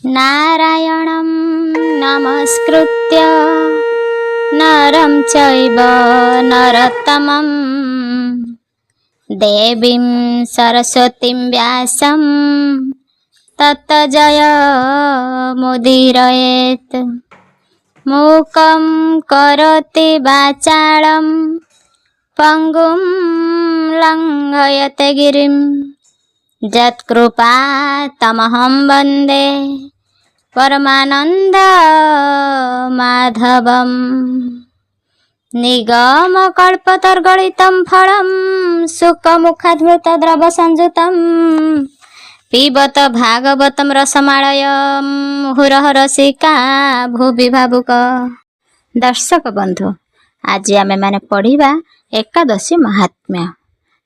नारायणं नमस्कृत्य नरं चैव नरोत्तमं देवीं सरस्वतीं व्यासं ततो जयमुदीरयेत्। मूकं करोति वाचालं पंगुं लंघयते गिरिं यत्कृपातमहं वन्दे परमानंद माधवम्। निगमकल्पतरुगलितं फलं सुखमुखाद्भुतद्रवसंयुतं पिबत भागवतं रसमालयं मुहुरः रसिका भुवि भावुक। दर्शक बंधु, आज आमे माने पढ़िबा एकादशी महात्म्य।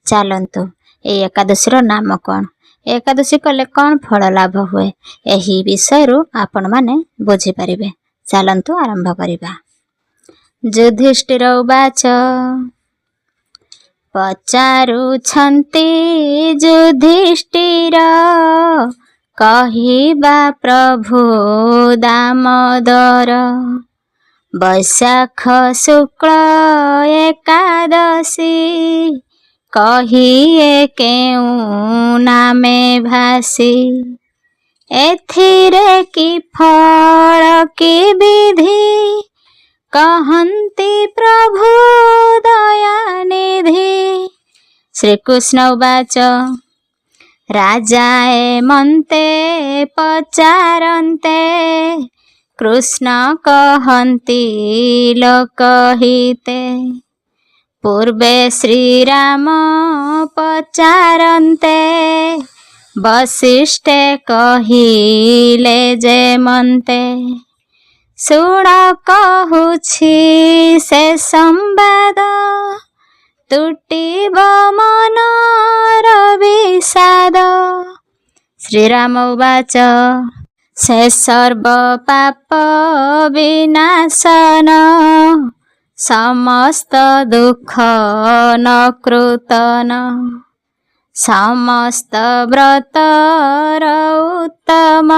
चलंतु ए एकादशी नाम कौन, एकादशी कले कौन फल लाभ हुए, यही विषय आपण माने बुझी परिबे। चलंतु आरंभ करिबा। युधिष्ठिर उवाच पचारुछन्ति युधिष्ठिर कहिबा प्रभु दामोदर वैशाख शुक्ल एकादशी कहिए केउ नामे भासी एथिरे की फल की विधि कहन्ति प्रभु दयानिधि। श्रीकृष्ण उवाच राजाए मन्ते पचारन्ते कृष्ण कहन्ति लोकहिते पूर्वे श्रीराम पचारन्ते वसिष्ठे कहिले जे मन्ते शुण कहुछि से संवाद तुटिब मनर विषाद। श्रीराम उवाच से सर्व पाप विनाशन समस्त दुख न कृतन समस्त व्रतर उत्तम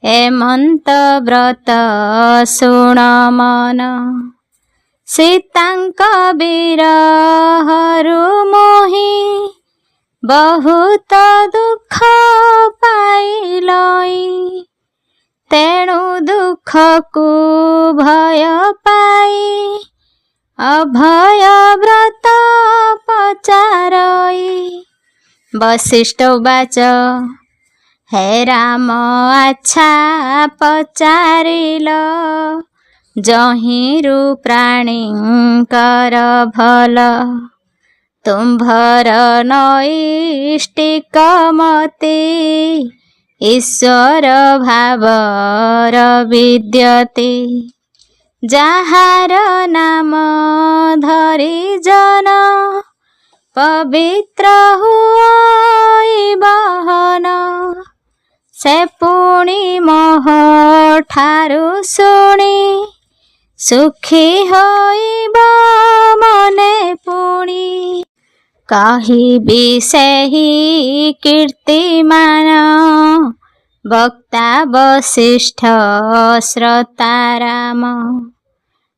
एमंत व्रत शुण मन सीतांक विरहरु मोहि बहुत दुख पाइलई तेणु दुख को भय पाई अभय व्रत पचारई। वसिष्ठ उवाच हे राम अच्छा पचारिल जहिरु प्राणींकर भल तुम्भर नैष्टिक मति ईश्वर भावर विद्यते जाहार नाम धरि जन पवित्र हुई बहन से पुणी मोह ठारु शुणी सुखी होइब मने पुणी कहिबि सेहि कीर्तिमान वक्ता वसिष्ठ श्रोता राम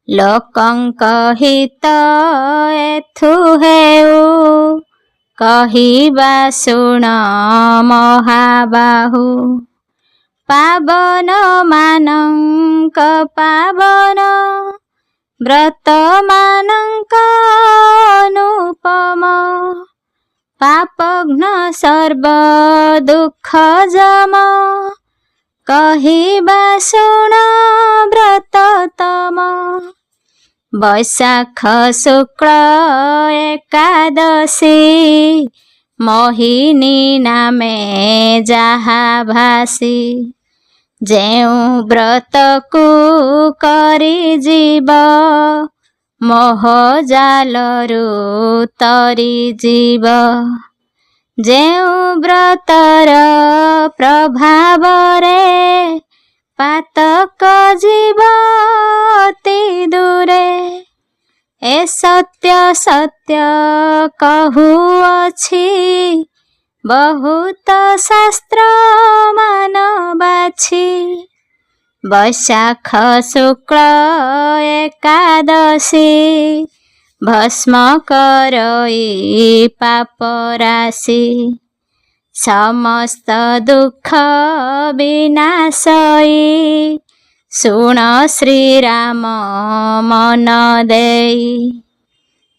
लोकंक हित एथु हेउ कहिबा शुण महाबाहु पावन मानंक पावन व्रत मानंक अनुपम पापघ्न सर्व दुख जम कहिबा शुण व्रत तम। वैशाख शुक्ल एकादशी मोहिनी नामे जहा भासी जेउ व्रत को करी जीव मोह जालरू तरी जीव जेउ व्रतर प्रभाव रे पातक जीव अति दूरे ए सत्य सत्य कहुअछि बहुत शास्त्र मानवा ବୈଶାଖ ଶୁକ୍ଳ ଏକାଦଶୀ ଭସ୍ମ କରଇ ପାପ ରାଶି ସମସ୍ତ ଦୁଃଖ ବିନାଶଇ ଶୁଣ ଶ୍ରୀରାମ ମନ ଦେଇ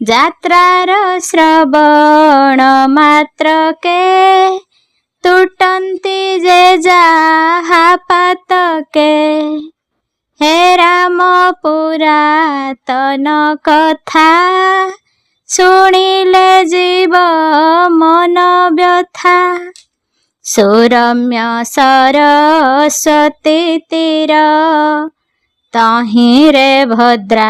ଯାତ୍ରାର ଶ୍ରବଣ ମାତ୍ରକେ ତୁଟନ୍ତି ଯେ ଯାହା ପାତକେ ହେ ରାମ ପୁରାତନ କଥା ଶୁଣିଲେ ଯିବ ମନ ବ୍ୟଥା ସୁରମ୍ୟ ସରସ୍ୱତୀ ତୀର ତହିଁରେ ଭଦ୍ରାବତୀପୁର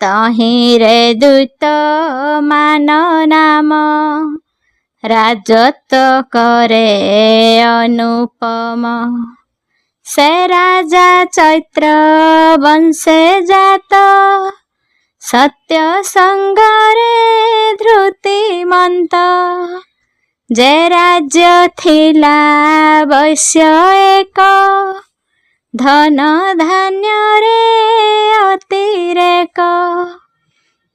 ତହିଁରେ ଦ୍ୱୈତ ମାନ ନାମ ରାଜତ୍ୱ କରେ ଅନୁପମ ସେ ରାଜା ଚୈତ୍ର ବଂଶେ ଜାତ ସତ୍ୟ ସଙ୍ଗରେ ଧୃତିମନ୍ତ ଯେ ରାଜ୍ୟ ଥିଲା ବୈଶ୍ୟ ଏକ ଧନ ଧାନ୍ୟରେ ଅତିରେକ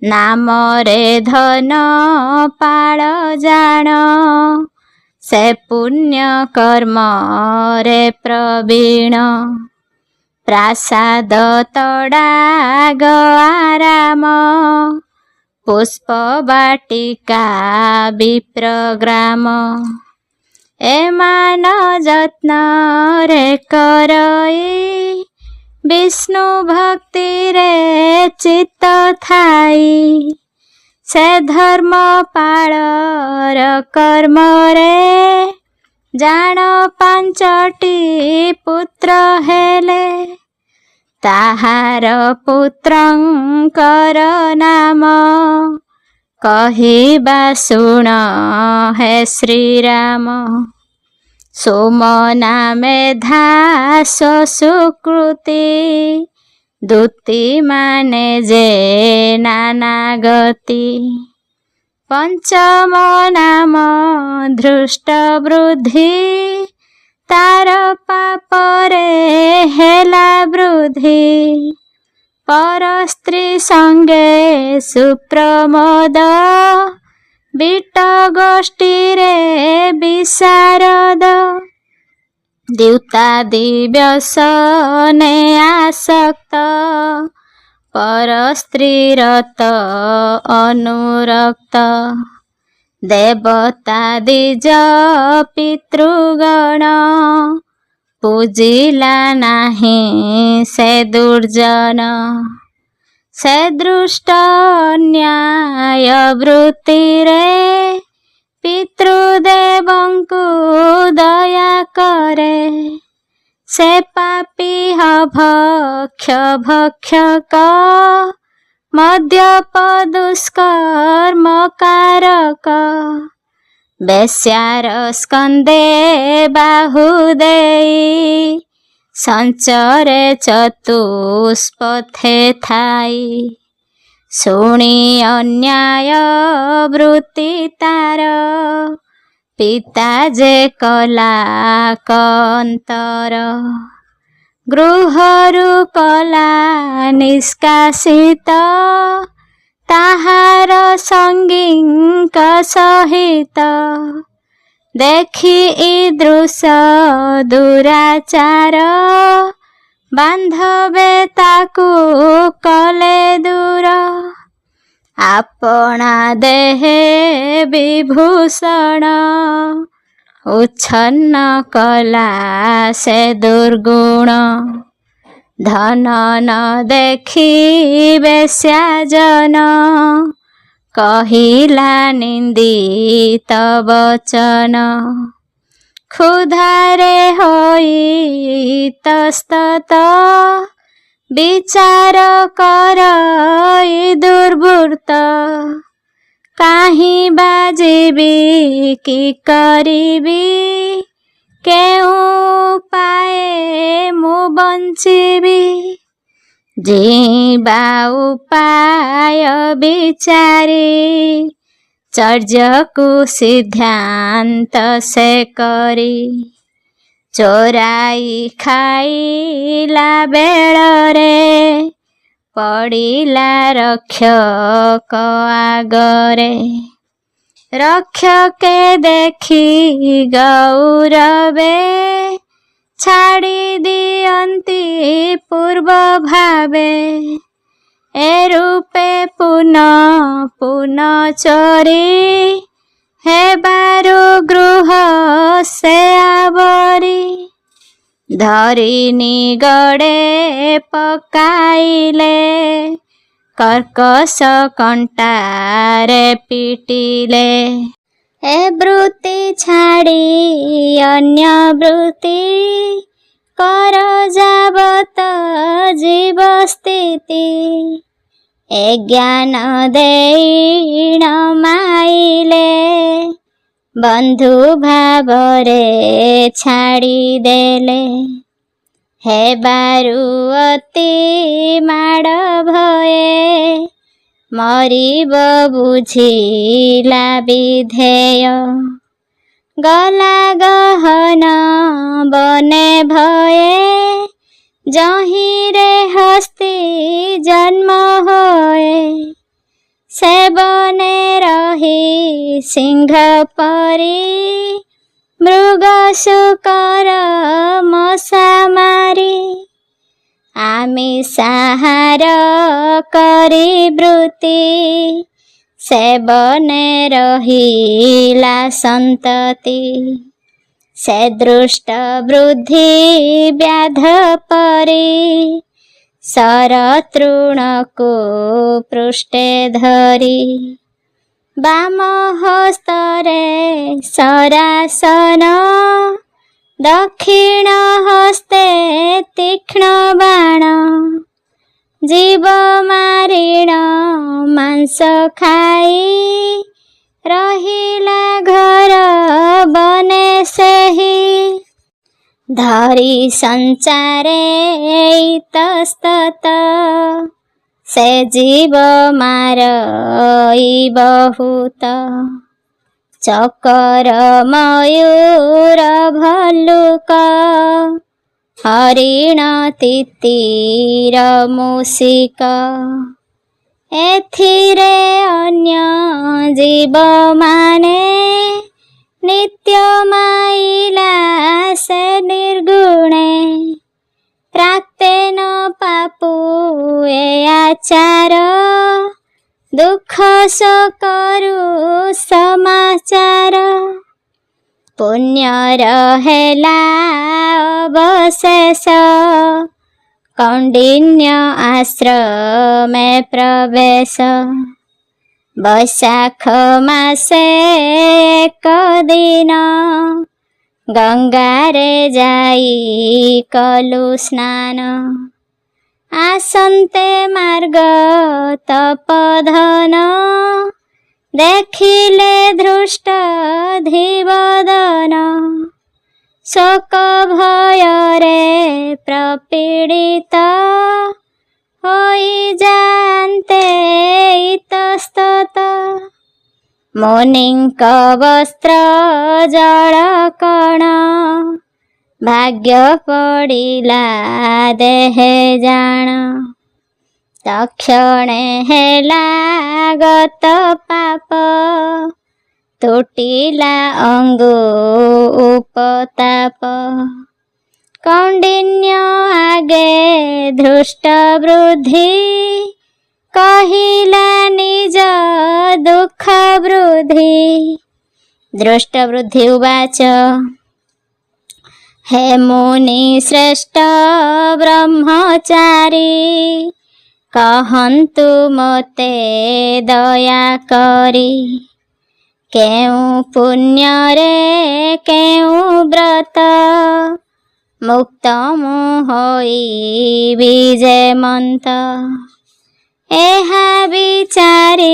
ନାମରେ ଧନ ପାଳ ଜାଣ ସେ ପୁଣ୍ୟ କର୍ମରେ ପ୍ରବୀଣ ପ୍ରାସାଦ ତଡ଼ାଗ ଆରାମ ପୁଷ୍ପ ବାଟିକା ବିପ୍ରଗ୍ରାମ ଏମାନ ଯତ୍ନରେ କରଇ ବିଷ୍ଣୁ ଭକ୍ତିରେ ଚିତ୍ତ ଥାଇ ସେ ଧର୍ମ ପାଳର କର୍ମରେ ଜାଣ ପାଞ୍ଚଟି ପୁତ୍ର ହେଲେ ତାହାର ପୁତ୍ରଙ୍କର ନାମ କହିବା ଶୁଣ ହେ ଶ୍ରୀରାମ ସୋମନା ମେଧା ସୁକୃତି ଦୂତି ମାନେ ଯେ ନାନା ଗତି ପଞ୍ଚମ ନାମ ଧୃଷ୍ଟ ବୃଦ୍ଧି ତାର ପାପରେ ହେଲା ବୃଦ୍ଧି ପର ସ୍ତ୍ରୀ ସଙ୍ଗେ ସୁପ୍ରମୋଦ ବିଟ ଗୋଷ୍ଠୀରେ ବିଶାରଦ ଦ୍ୟୁତାଦି ବ୍ୟସନେ ଆସକ୍ତ ପର ସ୍ତ୍ରୀରତ ଅନୁରକ୍ତ ଦେବତା ଦ୍ୱିଜ ପିତୃଗଣ ପୂଜିଲା ନାହିଁ ସେ ଦୁର୍ଜନ ସେ ଦୃଷ୍ଟ ନ୍ୟାୟ ବୃତ୍ତିରେ ପିତୃଦେବଙ୍କୁ ଦୟା କରେ ସେ ପାପୀ ଭକ୍ଷ ଭକ୍ଷକ ମଦ୍ୟପ ଦୁଷ୍କର୍ମ କାରକ ବେଶ୍ୟାର ସ୍କନ୍ଧେ ବାହୁ ଦେଇ ସଞ୍ଚରେ ଚତୁଷ୍ପଥେ ଥାଇ ଶୁଣି ଅନ୍ୟାୟ ବୃତ୍ତି ତାର ପିତା ଯେ କଲା କନ୍ତର ଗୃହରୁ କଲା ନିଷ୍କାସିତ ତାହାର ସଙ୍ଗୀଙ୍କ ସହିତ ଦେଖି ଦୃଶ ଦୁରାଚାର ବାନ୍ଧବେ ତାକୁ କଲେ ଦୂର ଆପଣା ଦେହେ ବିଭୂଷଣ ଉଚ୍ଛନ୍ନ କଲା ସେ ଦୁର୍ଗୁଣ ଧନ ନ ଦେଖି ବେଶ୍ୟାଜନ କହିଲା ନିନ୍ଦିତ ବଚନ ক্ষুধারে হইতস্তত বিচার কর দুর্বৃত্ত কাহি বাজিবি কি করিবি কেউ পায়ে মু বঞ্চিবি ଯିବା ଉପାୟ ବିଚାରି ଚର୍ଯ୍ୟକୁ ସିଦ୍ଧାନ୍ତ ସେ କରି ଚୋରାଇ ଖାଇଲା ବେଳରେ ପଡ଼ିଲା ରକ୍ଷକ ଆଗରେ। ରକ୍ଷକେ ଦେଖି ଗୌରବେ ଛାଡ଼ି ଦିଅନ୍ତି ପୂର୍ବ ଭାବେ। ଏ ରୂପେ ପୁନ ଚୋରି ହେବାରୁ ଗୃହ ସେ ଆବରି। ଧରି ନିଗଡ଼େ ପକାଇଲେ କର୍କଶ କଣ୍ଟାରେ ପିଟିଲେ। ଏ ବୃତ୍ତି ଛାଡ଼ି ଅନ୍ୟ ବୃତ୍ତି କର ଯାବତ ଜୀବ ସ୍ଥିତି। ଏ ଜ୍ଞାନ ଦେଇ ନ ମାଇଲେ ବନ୍ଧୁ ଭାବରେ ଛାଡ଼ିଦେଲେ। ହେବାରୁ ଅତି ମାଡ଼ ଭୟେ ମରିବ ବୁଝିଲା ବିଧେୟ। ଗଲା ଗହନ ବନେ ଭୟେ ଯହିଁରେ ହସ୍ତି ଜନ୍ମ ହୋଏ। ସେ ବନେ ରହି ସିଂହ ପରି ମୃଗ ଶୂକର ମଶା ମାରି। ଆମିଷାହାର କରି ବୃତ୍ତି ସେ ବନେ ରହିଲା ସନ୍ତତି। ସେ ଦୃଷ୍ଟ ବୃଦ୍ଧି ବ୍ୟାଧ ପରି ଶରତୃଣକୁ ପୃଷ୍ଠେ ଧରି। ବାମ ହସ୍ତରେ ଶରାସନ ଦକ୍ଷିଣ ହସ୍ତେ ତୀକ୍ଷ୍ଣ ବାଣ। ଜୀବ ମାରିଣ ମାଂସ ଖାଇ ରହିଲା ଘର ବନେ ସେହି। ଧରି ସଞ୍ଚାରେ ଇତସ୍ତତ ସେ ଜୀବ ମାରଇ ବହୁତ। ଚକର ମୟୂର ଭଲ୍ଲୁକ ହରିଣ ତିତିର ମୂଷିକ। ଏଥିରେ ଅନ୍ୟ ଜୀବମାନେ ନିତ୍ୟ ମାଇଲା ସେ ନିର୍ଗୁଣେ। ପ୍ରାକ୍ତେନ ପାପୁ ଏ ଆଚାର ଦୁଃଖ ଶୋକରୁ ସମାଚାର। ପୁଣ୍ୟର ହେଲା ଅବଶେଷ କୌଣ୍ଡିନ୍ୟ ଆଶ୍ରମେ ପ୍ରବେଶ। ବୈଶାଖ ମାସେ ଏକ ଦିନ ଗଙ୍ଗାରେ ଯାଇ କଲୁ ସ୍ନାନ। ଆସନ୍ତେ ମାର୍ଗ ତପୋଧନ ଦେଖିଲେ ଧୃଷ୍ଟ ଧୀବଦନ। ଶୋକ ଭୟରେ ପ୍ରପୀଡ଼ିତ ହୋଇଯାନ୍ତେ ଇତସ୍ତତ। ମୁନିଙ୍କ ବସ୍ତ୍ର ଜଳ କଣ ଭାଗ୍ୟ ପଡ଼ିଲା ଦେହେ ଜାଣ। ତକ୍ଷଣେ ହେଲା ଗତ ପାପ ତୁଟିଲା ଅଙ୍ଗୁ ଉପତାପ। କୌଣ୍ଡିନ୍ୟ ଆଗେ ଧୃଷ୍ଟ ବୃଦ୍ଧି କହିଲା ନିଜ ଦୁଃଖ ବୃଦ୍ଧି। ଦୃଷ୍ଟ ବୃଦ୍ଧି ଉବାଚ ହେ ମୁନି ଶ୍ରେଷ୍ଠ ବ୍ରହ୍ମଚାରୀ। କହନ୍ତୁ ମୋତେ ଦୟା କରି କେଉଁ ପୁଣ୍ୟରେ କେଉଁ ବ୍ରତ ମୁକ୍ତ ମୁଁ ହୋଇବି ଯେମନ୍ତ। ଏହା ବିଚାରି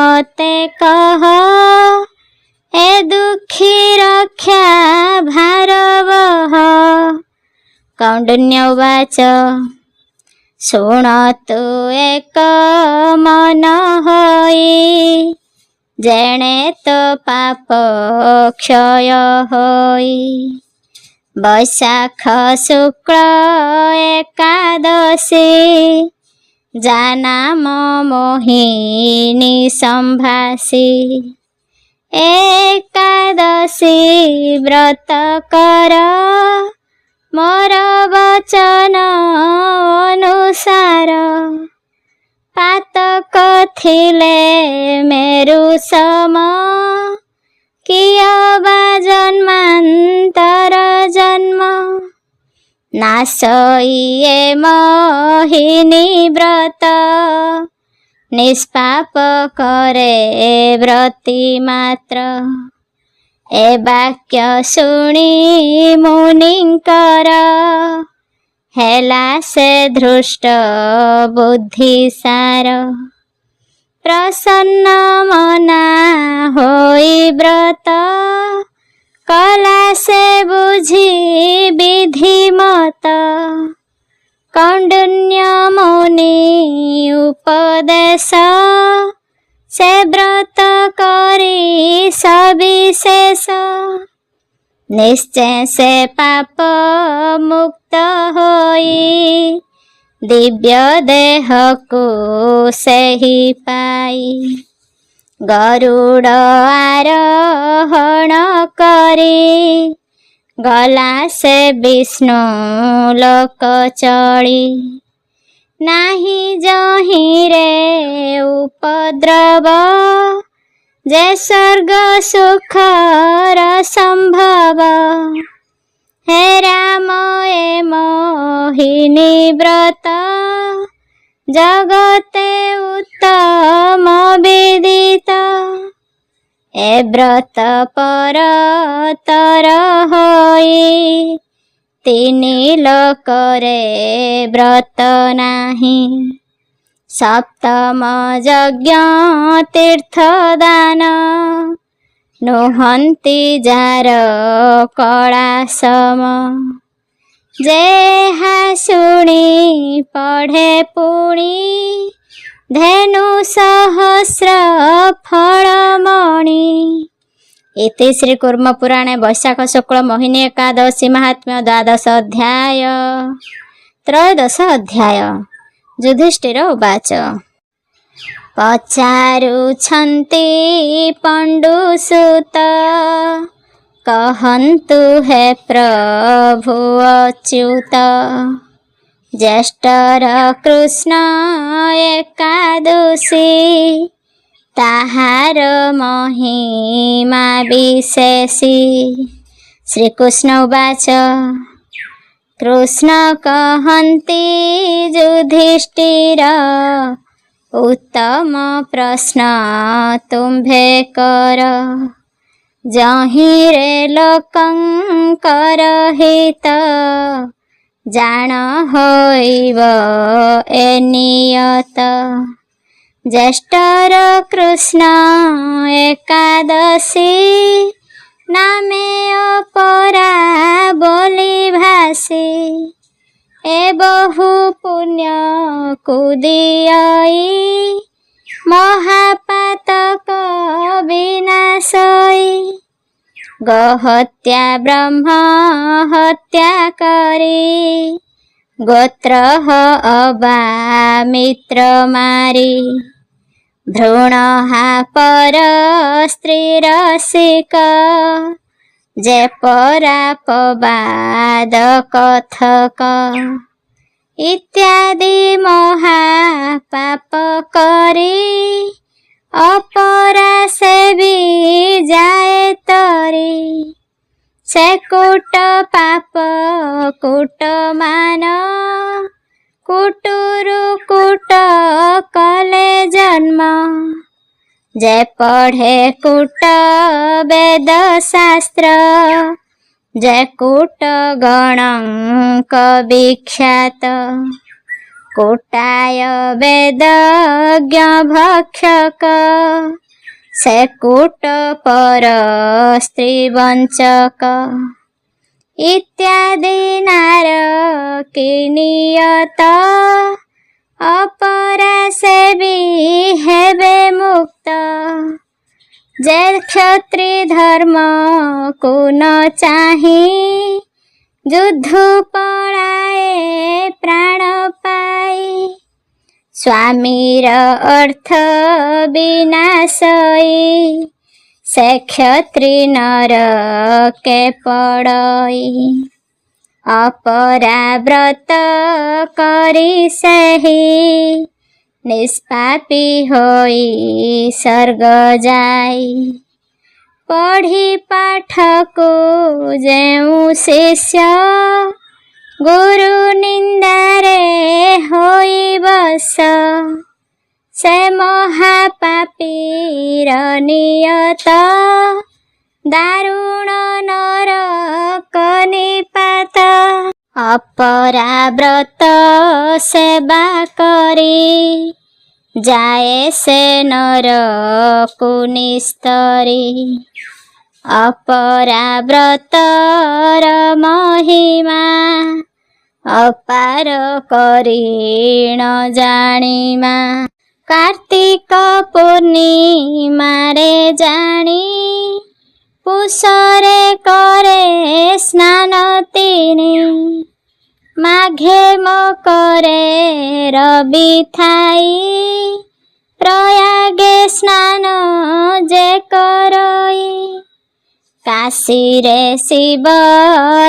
ମୋତେ କହ ଏ ଦୁଃଖୀ ରକ୍ଷା ଭାରବହ। କୌଣ୍ଡିନ୍ୟ ଉବାଚ ଶୁଣତୁ ଏକ ମନ ହୋଇ ଯେଣେ ତୋ ପାପ କ୍ଷୟ ହୋଇ। बैशाख शुक्ल एकादशी जानाम मोहिनी संभासी एकादशी व्रत कर मोर वचन अनुसार पातक थिले मेरु सम किय बा जन्मांतर जन्म नाशइए मोहिनी व्रत निष्पाप करे व्रती मात्र ए वाक्य शुणी मुनिंकर हेला से धृष्ट बुद्धि सार प्रसन्न मना होई व्रत कला से बुझी विधि मत कौंडिन्य मुनि उपदेश से व्रत करी सविशेष निश्चय से पाप मुक्त होई दिव्य देह को सही पाई गरुड़ आरोहण करी गला से विष्णु लोक चढ़ी नाही जही रे उपद्रव जे स्वर्ग सुखर संभव हे राम ए मोहिनी व्रत जगते उत्तम विदित ए व्रत पर तर होई तीनि लोकरे व्रत नाही सप्तम यज्ञ तीर्थदान नुहंती जार कला सम जेहा शुणी पढ़े पुणी धेनु सहस्र फलमणि इति श्री कूर्म पुराणे वैशाख शुक्ल मोहिनी एकादशी महात्म्य द्वादश अध्याय त्रयोदश अध्याय युधिष्ठिर उवाच पचारुछन्ति पंडुसुत कहन्तु हे प्रभु अच्युत ज्येष्ठर कृष्ण एकादशी ताहार महिमा विशेषी श्रीकृष्ण उवाच कृष्ण कहन्ति युधिष्ठिर उत्तम प्रश्न तुम्भे कर जहीं रे लोकंकर हित जान होइब ए नियत ज्येष्ठर कृष्ण एकादशी नामे अपरा बोली भासी ए बहु पुण्य कुदियाई महापातक विनाशई गहत्या ब्रह्म हत्या करी गोत्र अबा मित्र मारी भ्रूण पर स्त्री रसिक जे परापवाद कथक इत्यादि महापाप करी अपरा से भी जाए तरी से कूट पाप कूट मान कुटुरु कूट कले जन्म जे पढ़े कूट वेद शास्त्र जे कूट गणंक विख्यात कूटाय वेदज्ञ भक्षक से कूट पर स्त्री वंचक इत्यादि नारकी नियत अपरा से भी हेबे मुक्त जे क्षत्रि धर्म को न चाही ଯୁଦ୍ଧ ପଳାଏ ପ୍ରାଣ ପାଇ। ସ୍ୱାମୀର ଅର୍ଥ ବିନାଶଇ ସେ କ୍ଷତ୍ରି ନରକେ ପଡ଼ଇ। ଅପରାବ୍ରତ କରି ସେହି ନିଷ୍ପାପୀ ହୋଇ ସ୍ୱର୍ଗ ଯାଇ। ପଢ଼ି ପାଠକୁ ଯେଉଁ ଶିଷ୍ୟ ଗୁରୁ ନିନ୍ଦାରେ ହୋଇ ବଶ। ସେ ମହାପାପୀର ନିୟତ ଦାରୁଣ ନରକ ନିପାତ। ଅପରାବ୍ରତ ସେବା କରି ଯାଏ ସେ ନରକୁ ନିସ୍ତରି। ଅପରାବ୍ରତର ମହିମା ଅପାର କରି ନ ଜାଣିମା। କାର୍ତ୍ତିକ ପୂର୍ଣ୍ଣିମାରେ ଜାଣି ପୁଷରେ କରେ ସ୍ନାନ ତିନି। ମାଘେ ମକରେ ରବି ଥାଇ ପ୍ରୟାଗେ ସ୍ନାନ ଯେ କରଇ। କାଶୀରେ ଶିବ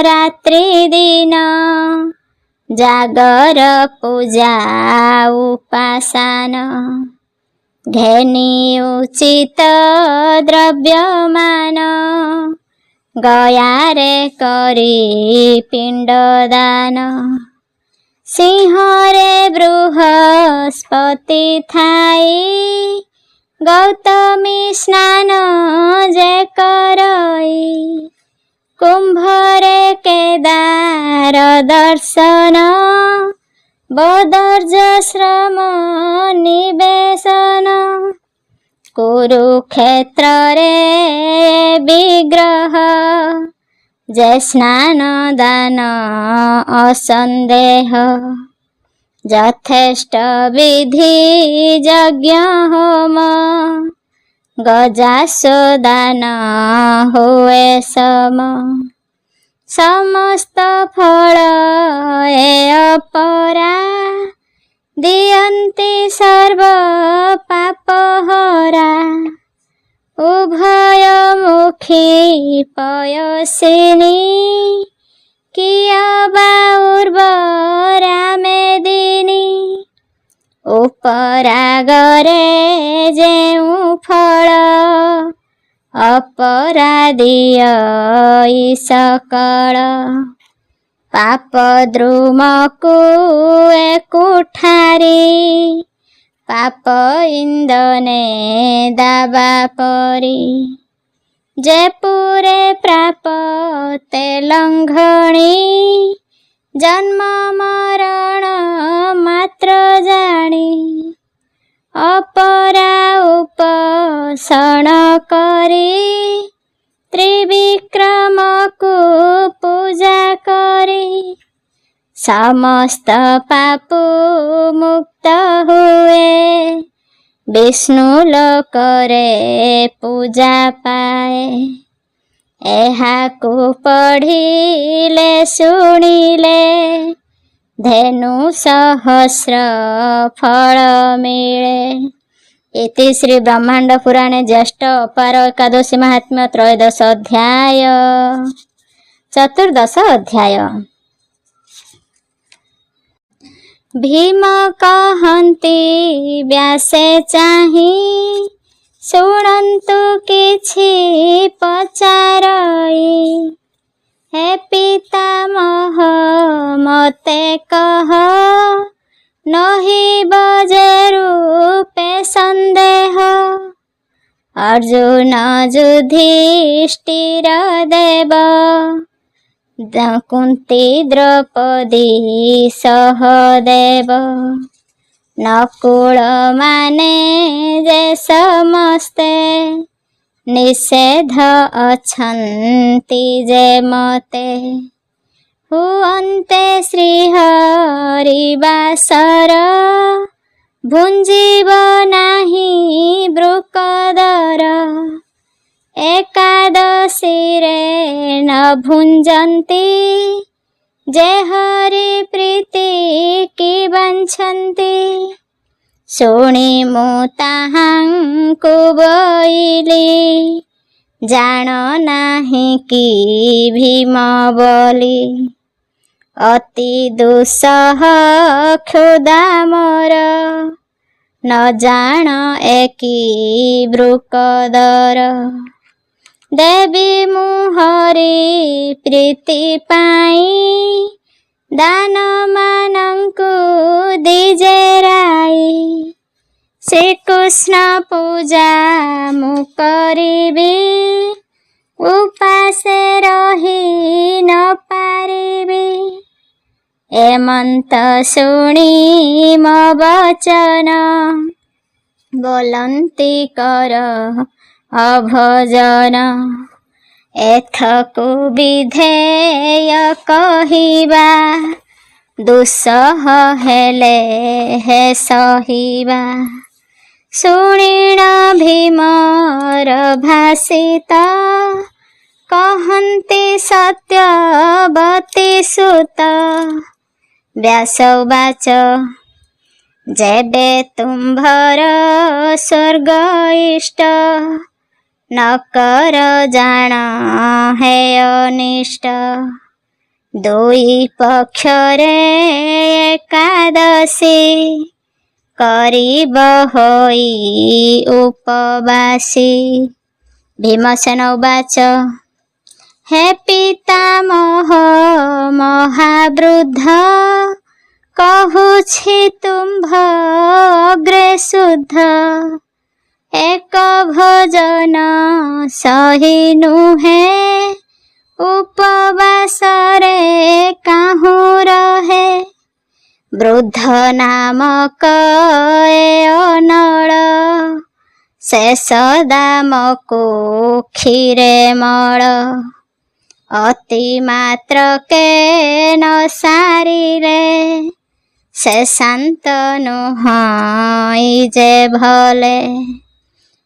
ରାତ୍ରି ଦିନ ଜାଗର ପୂଜା ଉପାସନ। ଘେନି ଉଚିତ ଦ୍ରବ୍ୟମାନ ଗୟାରେ କରି ପିଣ୍ଡଦାନ। ସିଂହରେ ବୃହସ୍ପତି ଥାଇ ଗୌତମୀ ସ୍ନାନ ଯେ କରଇ। କୁମ୍ଭରେ କେଦାର ଦର୍ଶନ ବଦର୍ଜ ଶ୍ରମ ନିବେଶନ। କୁରୁକ୍ଷେତ୍ରରେ ବିଗ୍ରହ ଯେ ସ୍ନାନ ଦାନ ଅସନ୍ଦେହ। ଯଥେଷ୍ଟ ବିଧି ଯଜ୍ଞ ହୋମ ଗଜାସୋଦାନ ହୁଏ ସମ। ସମସ୍ତ ଫଳ ଏ ଅପରା ଦିଅନ୍ତି ସର୍ବ ପାପହରା। ଉଭୟମୁଖୀ ପୟସିନୀ କିୟ ବା ଉର୍ବରା ମେଦିନୀ। ଉପରାଗରେ ଯେଉଁ ଫଳ ଅପରାଧୀୟ ସକଳ। ପାପ ଦ୍ରୁମକୁ ଏକୁଠାରି ପାପ ଇନ୍ଧନେ ଦାବା ପରି। ଯେ ପୁରେ ପ୍ରାପତେ ଲଙ୍ଘଣୀ ଜନ୍ମ ମରଣ ମାତ୍ର ଜାଣି। ଅପରା ଉପସଣ କରି ତ୍ରିବିକ୍ରମକୁ ପୂଜା କରି। ସମସ୍ତ ପାପୁ ମୁକ୍ତ ହୁଏ ବିଷ୍ଣୁ ଲୋକରେ ପୂଜା ପାଏ। ଏହାକୁ ପଢ଼ିଲେ ଶୁଣିଲେ ଧେନୁ ସହସ୍ର ଫଳ ମିଳେ। ଇତି ଶ୍ରୀ ବ୍ରହ୍ମାଣ୍ଡ ପୁରାଣେ ଜ୍ୟେଷ୍ଠ ଅପାର ଏକାଦଶୀ ମାହାତ୍ମ୍ୟ ତ୍ରୟୋଦଶ ଅଧ୍ୟାୟ। ଚତୁର୍ଦଶ ଅଧ୍ୟାୟ। ଭୀମ କହନ୍ତି ବ୍ୟାସେ ଚାହିଁ ଶୁଣନ୍ତୁ କିଛି ପଚାରଇ। ହେ ପିତାମହ ମତେ କହ ନହିବ ଯେ ରୂପେ ସନ୍ଦେହ। ଅର୍ଜୁନ ଯୁଧିଷ୍ଠିର ଦେବ କୁନ୍ତି ଦ୍ରୌପଦୀ ସହଦେବ। ନକୁଳ ମାନେ ଯେ ସମସ୍ତେ ନିଷେଧ ଅଛନ୍ତି ଯେ ମତେ। ହୁଅନ୍ତେ ଶ୍ରୀହରି ବାସର ଭୁଞ୍ଜିବ ନାହିଁ ବୃକଦର। ଏକାଦଶୀରେ ନ ଭୁଞ୍ଜନ୍ତି जे हरि प्रीति की बांछन्ति शुणी मु ताहांकु बोइली जान नाही कि भीम बोली अति दुस्सह क्षुधा मोर न जान एकी ब्रुकदर देवी मुहरी प्रीति पाई दान मानंकु दिजेराई श्रीकृष्ण पूजा मु करिबी उपासे रही न पारिबी एमंत शुणी मो वचन बोलंती कर अभजन एथकु विधेय कहिबा दुस्सह हेले हे सहिबा शुणिण भीमर भाषित कहन्ति सत्यवती सुत व्यासवाच जेबे तुम्भर स्वर्ग इष्ट न कर जान हे अनिष्ट दुई पक्षरे एकादशी करिब होई उपवासी भीमसेन उवाच हे पितामह महावृद्ध कहुछि तुम्भ अग्रे शुद्ध एक भोजन सही नुहे उपवासरे काहू रहे वृद्ध नामक ए अनल शेष दामको क्षीरे मल अति मात्र के न सारिले से शांतनु हई जे भले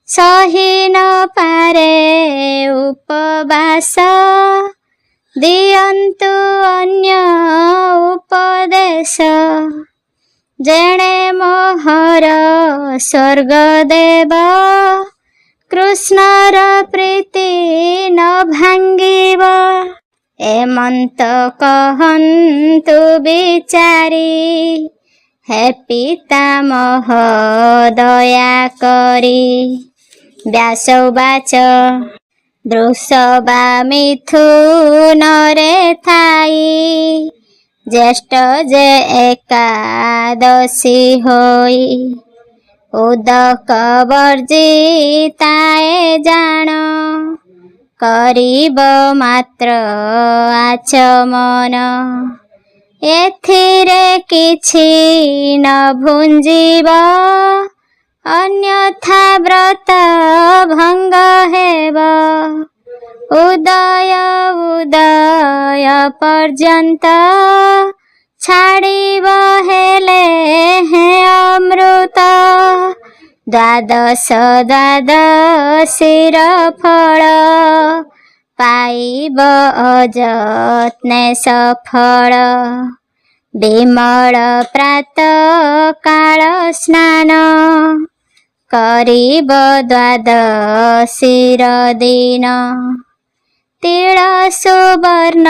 सही न पारे उपवास दियंतु अन्य उपदेश जेणे मोहर स्वर्गदेव कृष्णर प्रीति न भांगिब एमंत कहन्तु विचारी हे पितामह दया करी व्यासवाच वृषभा मिथुनरे थाई ज्येष्ठ जे एकादशी होई उदक वर्जिताए जान करिब मात्र आचमन एथिरे किछि न भुंजीब अन्यथा व्रत भंग हेब उदय उदय पर्यंत छाड़िब हेले हे अमृत द्वादश द्वादशीर फल पाइब अजत्ने सफल विमल प्रात काल स्नान करिब द्वादशीर दिन तिल सुवर्ण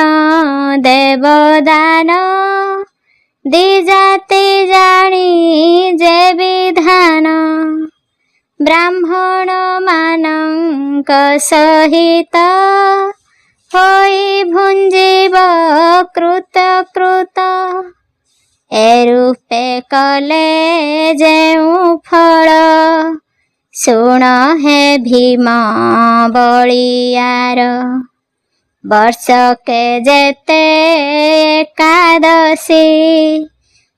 देवदान द्विजाति जानी जे विधान ब्राह्मण मानंक सहित होई भुंजीब कृत कृत ए रूपे कले जेउ फल शुण हे भीम बलियार वर्ष के जेते एकादशी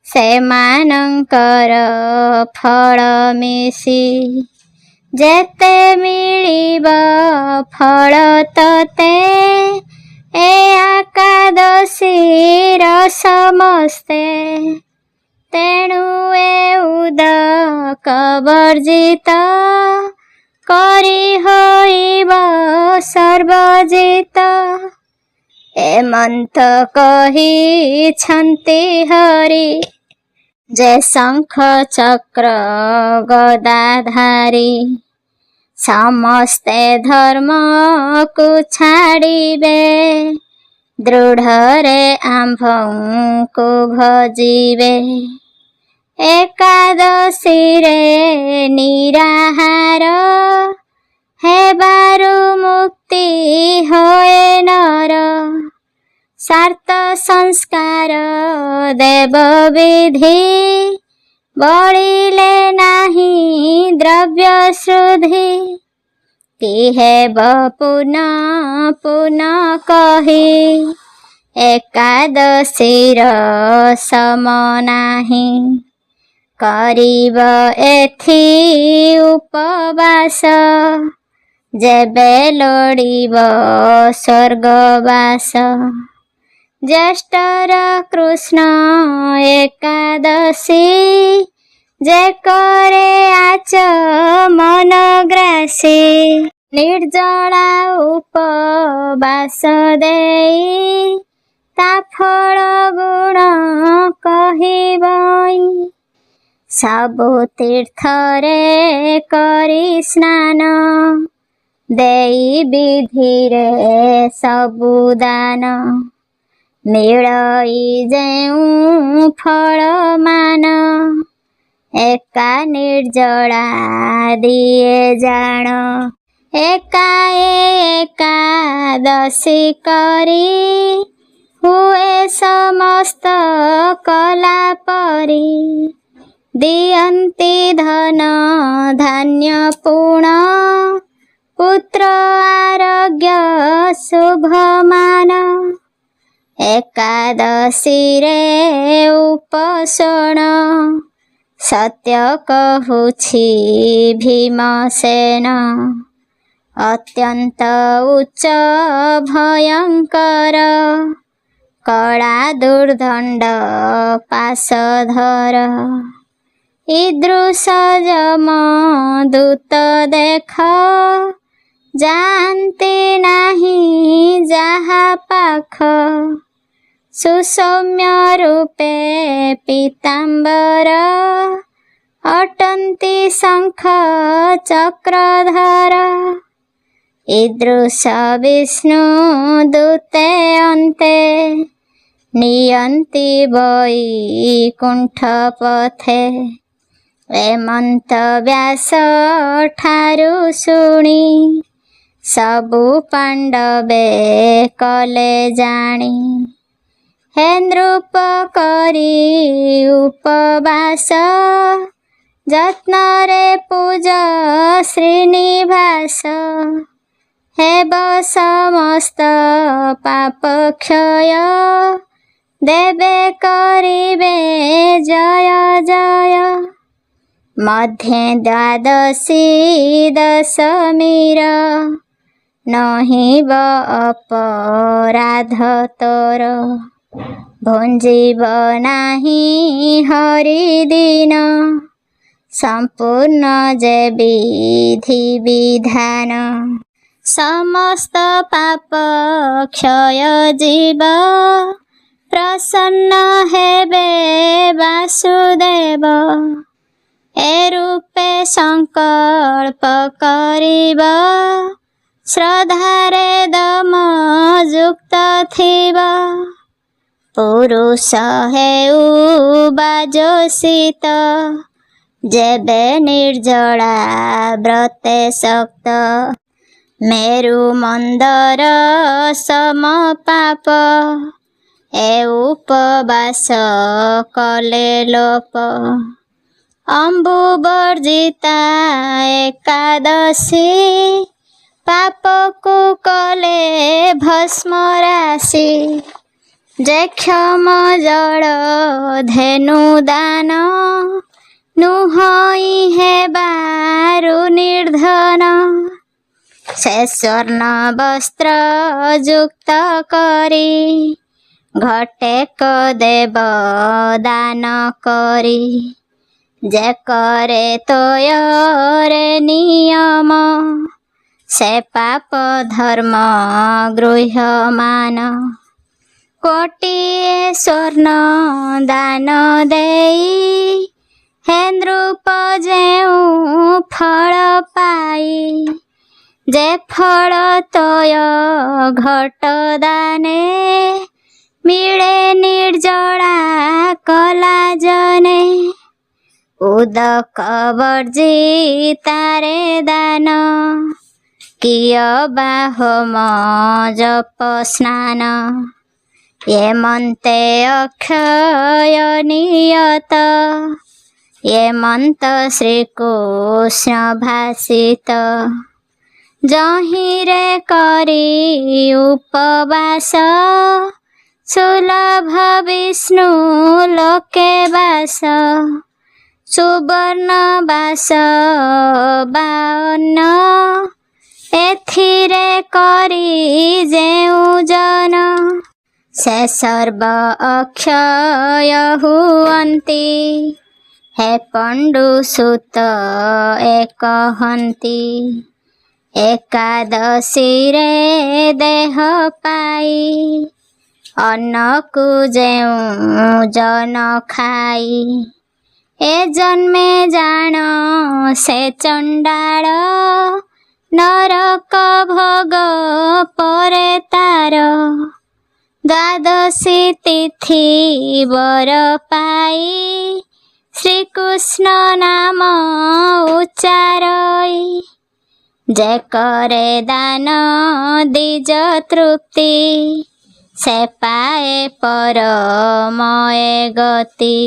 से मानंकर फल मिसी जेते मिलिब फल तते ए एकादशीर समस्ते तेणु ए उदक वर्जित करि होइब सर्वजित ଏମନ୍ତ କହିଛନ୍ତି ହରି ଯେ ଶଙ୍ଖ ଚକ୍ର ଗଦାଧାରୀ ସମସ୍ତେ ଧର୍ମକୁ ଛାଡ଼ିବେ ଦୃଢ଼ରେ ଆମ୍ଭଙ୍କୁ ଭଜିବେ ଏକାଦଶୀରେ ନିରାହାର ହେବାରୁ ମୁକ୍ତି ହୋଏ ନର ସାର୍ଥ ସଂସ୍କାର ଦେବ ବିଧି ବଳିଲେ ନାହିଁ ଦ୍ରବ୍ୟ ଶୁଦ୍ଧି କି ହେବ ପୁନଃ ପୁନଃ କହି ଏକାଦଶୀର ସମ ନାହିଁ କରିବ ଏଥି ଉପବାସ ଯେବେ ଲୋଡ଼ିବ ସ୍ୱର୍ଗବାସ ଜ୍ୟେଷ୍ଠର କୃଷ୍ଣ ଏକାଦଶୀ ଯେ କରେ ଆଚମନଗ୍ରାସୀ ନିର୍ଜଳା ଉପବାସ ଦେଇ ତା ଫଳ ଗୁଣ କହିବଇ ସବୁ ତୀର୍ଥରେ କରି ସ୍ନାନ ଦେଇ ବିଧିରେ ସବୁ ଦାନ ମିଳଇ ଯେଉଁ ଫଳମାନ ଏକା ନିର୍ଜଳା ଦିଏ ଜାଣ ଏକାଦଶୀ କରି ହୁଏ ସମସ୍ତ କଲା ପରି ଦିଅନ୍ତି ଧନ ଧାନ୍ୟ ପୁଣ ପୁତ୍ର ଆରୋଗ୍ୟ ଶୁଭମାନ ଏକାଦଶୀରେ ଉପୋଷଣ ସତ୍ୟ କହୁଛି ଭୀମସେନ ଅତ୍ୟନ୍ତ ଉଚ୍ଚ ଭୟଙ୍କର କଳା ଦୁର୍ଦଣ୍ଡ ପାଶଧର ଇଦୃଶ ଯମ ଦୂତ ଦେଖ ଯାଆନ୍ତି ନାହିଁ ଯାହା ପାଖ ସୁସୌମ୍ୟ ରୂପେ ପୀତାମ୍ବର ଅଟନ୍ତି ଶଙ୍ଖ ଚକ୍ରଧର ଇଦୃଶ ବିଷ୍ଣୁ ଦୂତେ ଅନ୍ତେ ନିୟନ୍ତି ବୈକୁଣ୍ଠ ପଥେ ଏମନ୍ତ ବ୍ୟାସ ଠାରୁ ଶୁଣି ସବୁ ପାଣ୍ଡବେ କଲେ ଜାଣି ହେ ନୃପ କରି ଉପବାସ ଯତ୍ନରେ ପୂଜ ଶ୍ରୀନିବାସ ହେବ ସମସ୍ତ ପାପ କ୍ଷୟ ଦେବେ କରିବେ ଜୟ ଜୟ ମଧ୍ୟେ ଦ୍ୱାଦଶୀ ଦଶମୀର ନହିବ ଅପରାଧ ତୋର ଭୁଞ୍ଜିବ ନାହିଁ ହରିଦିନ ସମ୍ପୂର୍ଣ୍ଣ ଯେ ବିଧି ବିଧାନ ସମସ୍ତ ପାପ କ୍ଷୟ ଯିବ ପ୍ରସନ୍ନ ହେବେ ବାସୁଦେବ ଏ ରୂପେ ସଂକଳ୍ପ କରିବ ଶ୍ରଦ୍ଧାରେ ଦମ ଯୁକ୍ତ ଥିବ ପୁରୁଷ ହେଉ ବା ଯୋଷିତ ଯେବେ ନିର୍ଜଳା ବ୍ରତେ ଶକ୍ତ ମେରୁ ମନ୍ଦର ସମ ପାପ ଏ ଉପବାସ କଲେ ଲୋପ ଅମ୍ବୁ ବର୍ଜିତା ଏକାଦଶୀ ପାପକୁ କଲେ ଭସ୍ମ ରାଶି ଯେ କ୍ଷମ ଜଳ ଧେନୁ ଦାନ ନୁହଇ ହେବାରୁ ନିର୍ଧନ ସେ ସ୍ୱର୍ଣ୍ଣ ବସ୍ତ୍ର ଯୁକ୍ତ କରି ଘଟେକ ଦେବ ଦାନ କରି ଯେ କରେ ତୋୟରେ ନିୟମ ସେ ପାପ ଧର୍ମ ଗୃହ୍ୟମାନ କୋଟିଏ ସ୍ୱର୍ଣ୍ଣ ଦାନ ଦେଇ ହେ ନୃପ ଯେଉଁ ଫଳ ପାଇ ଯେ ଫଳ ତୋୟ ଘଟ ଦାନେ ମିଳେ ନିର୍ଜଳା କଲା ଜନେ ଉଦକ ବର୍ଜିତାରେ ଦାନ କିୟ ବା ହୋମ ଜପ ସ୍ନାନ ଏ ମନ୍ତେ ଅକ୍ଷୟ ନିୟତ ଏ ମନ୍ତ ଶ୍ରୀକୃଷ୍ଣ ଭାସିତ ଯହିଁରେ କରି ଉପବାସ ସୁଲଭ ବିଷ୍ଣୁ ଲୋକେ ବାସ ସୁବର୍ଣ୍ଣ ବାସ ବାଅନ୍ନ ଏଥିରେ କରି ଯେଉଁ ଜନ ସେ ସର୍ବ ଅକ୍ଷୟ ହୁଅନ୍ତି ହେ ପଣ୍ଡୁ ସୁତ କହନ୍ତି ଏକାଦଶୀରେ ଦେହ ପାଇ ଅନ୍ନକୁ ଯେଉଁ ଜନ ଖାଇ ଏ ଜନ୍ମେ ଜାଣ ସେ ଚଣ୍ଡାଳ ନରକ ଭୋଗ ପରେ ତାର ଦ୍ୱାଦଶୀ ତିଥି ବର ପାଇ ଶ୍ରୀକୃଷ୍ଣ ନାମ ଉଚ୍ଚାରଇ ଯେ କରେ ଦାନ ଦ୍ୱିଜ ତୃପ୍ତି ସେ ପାଏ ପରମଏ ଗତି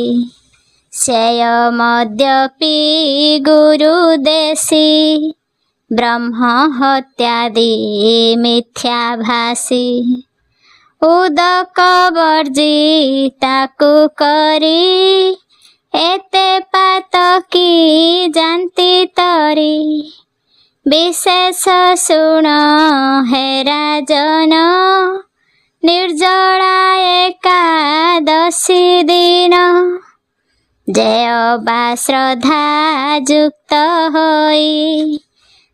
ସେୟ ମଦ୍ୟପି ଗୁରୁ ଦେଶୀ ବ୍ରହ୍ମ ହତ୍ୟାଦି ମିଥ୍ୟାଭାଷୀ ଉଦକ ବର୍ଜି ତାକୁ କରି ଏତେ ପାତକୀ ଜାନ୍ତି ତରି ବିଶେଷ ଶୁଣ ହେ ରାଜନ ନିର୍ଜଳା ଏକାଦଶୀ ଦିନ ଯେ ଅବା ଶ୍ରଦ୍ଧା ଯୁକ୍ତ ହୋଇ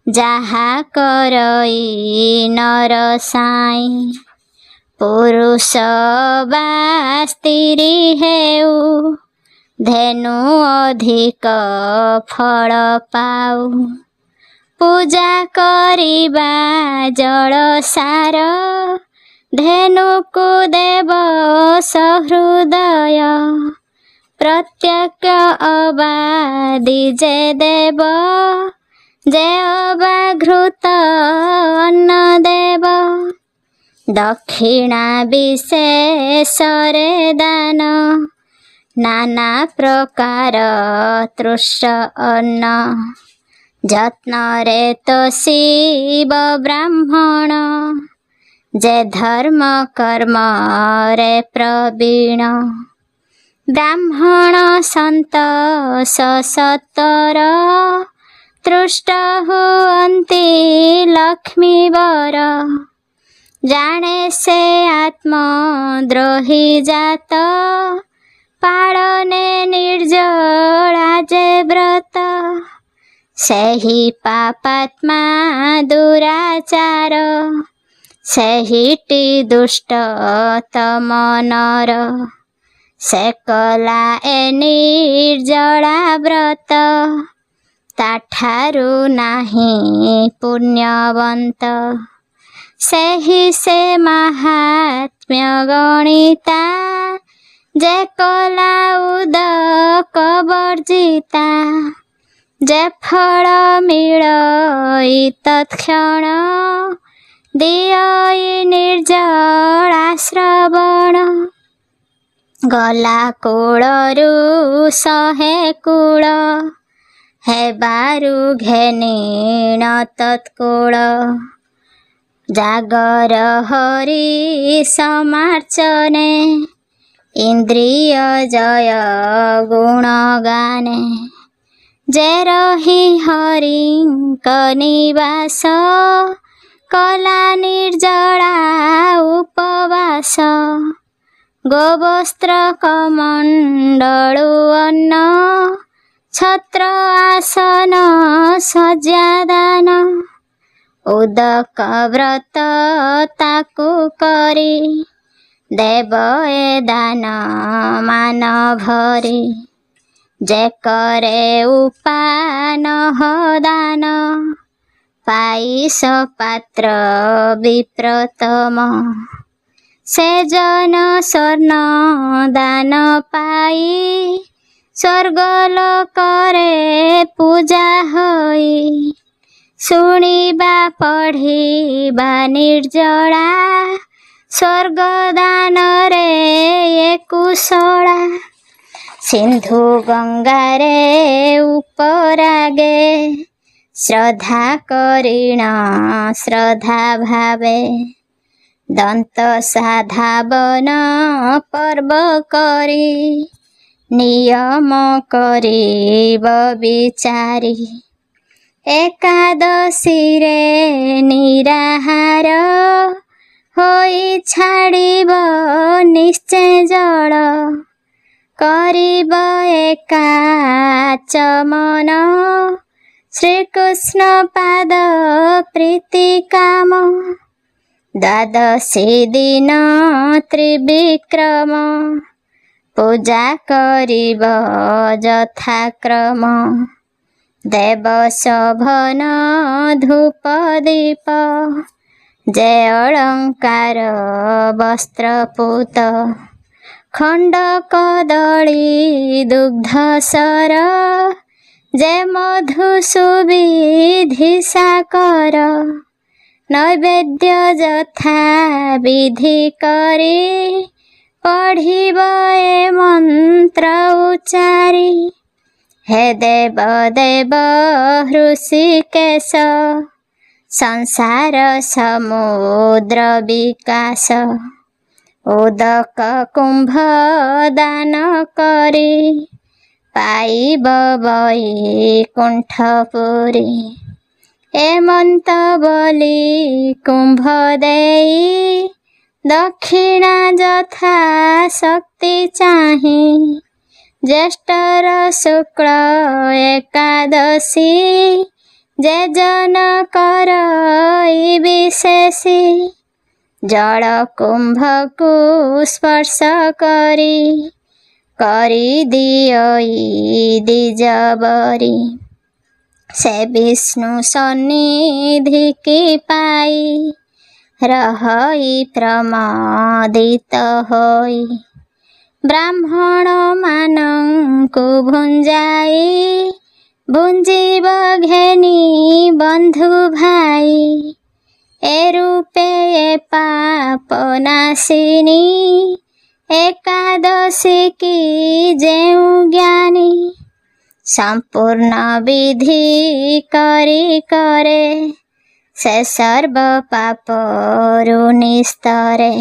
ଯାହା କରଇ ନର ସାଇ ପୁରୁଷ ବା ସ୍ତ୍ରୀ ହେଉ ଧେନୁ ଅଧିକ ଫଳ ପାଉ ପୂଜା କରିବା ଜଳସାର ଧେନୁକୁ ଦେବ ସହୃଦୟ ପ୍ରତ୍ୟକ୍ଷ ଅବାଦି ଯେ ଦେବ ଯେ ଅବା ଘୃତ ଅନ୍ନ ଦେବ ଦକ୍ଷିଣା ବିଶେଷରେ ଦାନ ନାନା ପ୍ରକାର ତୃଷ ଅନ୍ନ ଯତ୍ନରେ ତୋଷିବ ବ୍ରାହ୍ମଣ ଯେ ଧର୍ମ କର୍ମରେ ପ୍ରବୀଣ ବ୍ରାହ୍ମଣ ସନ୍ତୋଷ ସତର ତୃଷ୍ଟ ହୁଅନ୍ତି ଲକ୍ଷ୍ମୀ ବର ଜାଣେ ସେ ଆତ୍ମଦ୍ରୋହୀ ଜାତ ପାଳନେ ନିର୍ଜଳା ଯେ ବ୍ରତ ସେହି ପାପାତ୍ମା ଦୁରାଚାର ସେହିଟି ଦୁଷ୍ଟ ତମ ନର ସେ କଲା ଏ ନିର୍ଜଳା ବ୍ରତ ତାଠାରୁ ନାହିଁ ପୁଣ୍ୟବନ୍ତ ସେହି ସେ ମାହାତ୍ମ୍ୟ ଗଣିତା ଯେ କଲା ଉଦକ ବର୍ଜିତା ଯେ ଫଳ ମିଳଇ ତତ୍କ୍ଷଣ ଦିଅଇ ନିର୍ଜଳା ଶ୍ରବଣ ଗଲା କୂଳରୁ ଶହେ କୂଳ ହେବାରୁ ଘେନିଣ ତତ୍କୂଳ ଜାଗର ହରି ସମାର୍ଚନେ ଇନ୍ଦ୍ରିୟ ଜୟ ଗୁଣ ଗାନେ ଯେ ରହି ହରିଙ୍କ ନିବାସ କଲା ନିର୍ଜଳା ଉପବାସ ଗୋବସ୍ତ୍ର କମଣ୍ଡଳୁ ଅନ୍ନ ଛତ୍ର ଆସନ ଶଯ୍ୟାଦାନ ଉଦକ ବ୍ରତ ତାକୁ କରି देव ए दान मान भरी जे करे उपान हो दान पाइस पात्र विप्रतम से जन स्वर्ण दान पाई स्वर्ग लोकरे पूजा होई शुणिबा पढ़िबा निर्जला स्वर्ग दान रे ये कुशला सिंधु गंगारे उपरागे श्रद्धा करिण श्रद्धा भावे दंत साधावन पर्व करी नियम करिब विचारी एकादशी रे निराहार होई छाड़िब निश्चय जल करिब एकाचमन श्रीकृष्ण पाद प्रीति काम द्वादशी दिन त्रिविक्रम पूजा करिब यथाक्रम देव शोभन धूप दीप जे अलंकार वस्त्र पूत खंड कदली दुग्ध सर जे मधु सुविधि साकर नैवेद्य यथा विधि करी पढ़िब ए मंत्र उच्चारी हे देव देव हृषिकेश संसार समुद्र विकास उदक कुंभ दान करी पाइब वैकुंठपुरी एमंत बोली कुंभ देई दक्षिणा यथा शक्ति चाहि ज्येष्ठर शुक्ल एकादशी जे जन करई विशेषी जल कुंभ को स्पर्श करी दियई द्विजबरी से विष्णु सन्निधि की पाई रहई प्रमादित होई ब्राह्मण मानंकु भुंजाई भुंजीब घेनी बंधु भाई ए रूपे पाप नाशिनी एकादशी की जेउ ज्ञानी संपूर्ण विधि करी करे से सर्व पापरु निस्तरे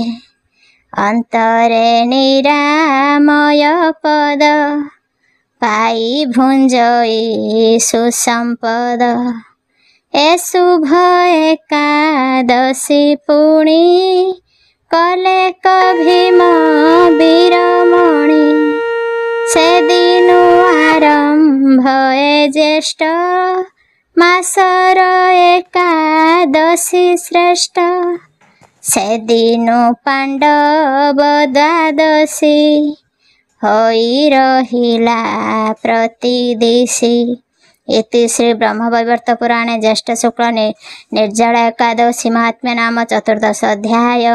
अंतरे निरामय पद पाई भुंजई सुसंपद ए शुभ एकादशी पुणी कले कभीम वीरमणि से दिनु आरंभ ए ज्येष्ठ मासर एकादशी श्रेष्ठ से दिनु पांडव द्वादशी होई रहिला प्रतिदिशी इति श्री ब्रह्मवैवर्त पुराणे ज्येष्ठ शुक्ल निर्जला एकादशी महात्म्य नाम चतुर्दश अध्याय।